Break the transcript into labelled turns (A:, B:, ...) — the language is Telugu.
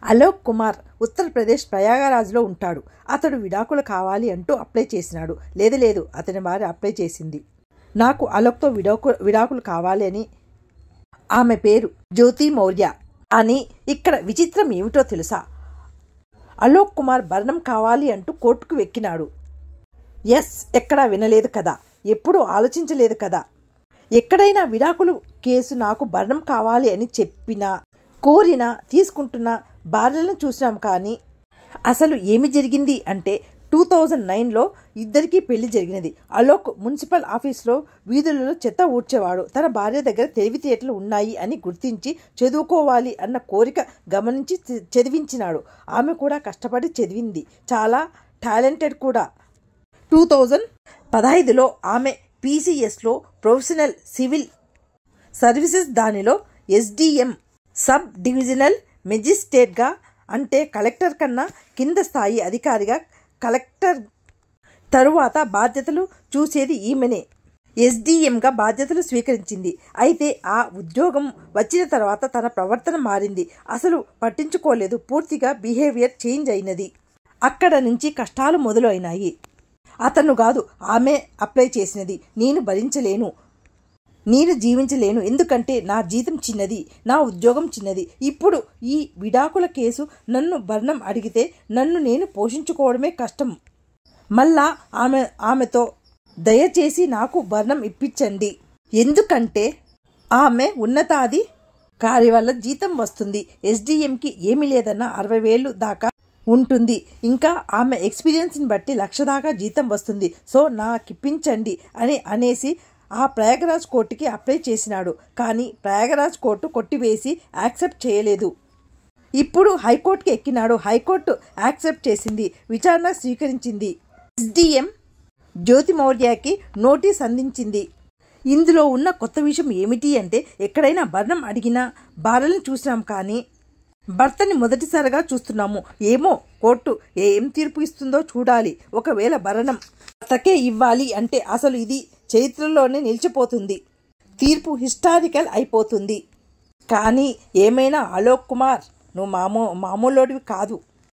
A: అలోక్ కుమార్ ఉత్తరప్రదేశ్ ప్రయాగరాజ్లో ఉంటాడు. అతడు విడాకులు కావాలి అంటూ అప్లై చేసినాడు. లేదు అతని భార్య అప్లై చేసింది. నాకు అలోక్తో విడాకులు కావాలి అని. ఆమె పేరు జ్యోతి మౌర్య అని. ఇక్కడ విచిత్రం ఏమిటో తెలుసా? అలోక్ కుమార్ భరణం కావాలి అంటూ కోర్టుకు వెక్కినాడు. ఎక్కడా వినలేదు కదా, ఎప్పుడూ ఆలోచించలేదు కదా. ఎక్కడైనా విడాకులు కేసు నాకు భరణం కావాలి అని చెప్పినా కోరినా తీసుకుంటున్న భార్యలను చూసినాం. కానీ అసలు ఏమి జరిగింది అంటే 2009లో ఇద్దరికీ పెళ్లి జరిగినది. అలోక్ మున్సిపల్ ఆఫీస్లో వీధులలో చెత్త ఊడ్చేవాడు. తన భార్య దగ్గర తెలివితేటలు ఉన్నాయి అని గుర్తించి చదువుకోవాలి అన్న కోరిక గమనించి చదివించినాడు. ఆమె కూడా కష్టపడి చదివింది, చాలా టాలెంటెడ్ కూడా. 2015లో ఆమె PCSలో ప్రొఫెషనల్ సివిల్ సర్వీసెస్ దానిలో SDM సబ్ డివిజనల్ మెజిస్ట్రేట్గా, అంటే కలెక్టర్ కన్నా కింద స్థాయి అధికారిగా, కలెక్టర్ తరువాత బాధ్యతలు చూసేది ఈమెనే. SDMగా బాధ్యతలు స్వీకరించింది. అయితే ఆ ఉద్యోగం వచ్చిన తర్వాత తన ప్రవర్తన మారింది. అసలు పట్టించుకోలేదు. పూర్తిగా బిహేవియర్ చేంజ్ అయినది. అక్కడ నుంచి కష్టాలు మొదలైనాయి. అతను కాదు, ఆమె అప్లై చేసినది. నేను భరించలేను, నేను జీవించలేను. ఎందుకంటే నా జీతం చిన్నది, నా ఉద్యోగం చిన్నది. ఇప్పుడు ఈ విడాకుల కేసు నన్ను భరణం అడిగితే నన్ను నేను పోషించుకోవడమే కష్టం. మళ్ళా ఆమెతో దయచేసి నాకు భరణం ఇప్పించండి. ఎందుకంటే ఆమె ఉన్నతాధికారి వల్ల జీతం వస్తుంది. SDMకి ఏమీ లేదన్నా 60,000 దాకా ఉంటుంది. ఇంకా ఆమె ఎక్స్పీరియన్స్ని బట్టి 1,00,000 దాకా జీతం వస్తుంది. సో నాకిప్పించండి అనేసి ఆ ప్రయాగరాజ్ కోర్టుకి అప్లై చేసినాడు. కానీ ప్రయాగరాజ్ కోర్టు కొట్టివేసి యాక్సెప్ట్ చేయలేదు. ఇప్పుడు హైకోర్టుకి ఎక్కినాడు. హైకోర్టు యాక్సెప్ట్ చేసింది, విచారణ స్వీకరించింది. SDM జ్యోతి మౌర్యకి నోటీస్ అందించింది. ఇందులో ఉన్న కొత్త విషయం ఏమిటి అంటే, ఎక్కడైనా భరణం అడిగినా భార్యలను చూసినాం, కానీ భర్తని మొదటిసారిగా చూస్తున్నాము. ఏమో కోర్టు ఏం తీర్పు ఇస్తుందో చూడాలి. ఒకవేళ భరణం భర్తకే ఇవ్వాలి అంటే అసలు ఇది చరిత్రలోనే నిలిచిపోతుంది. తీర్పు హిస్టారికల్ అయిపోతుంది. కానీ ఏమైనా అలోక్ కుమార్, నువ్వు మామూలోడివి కాదు.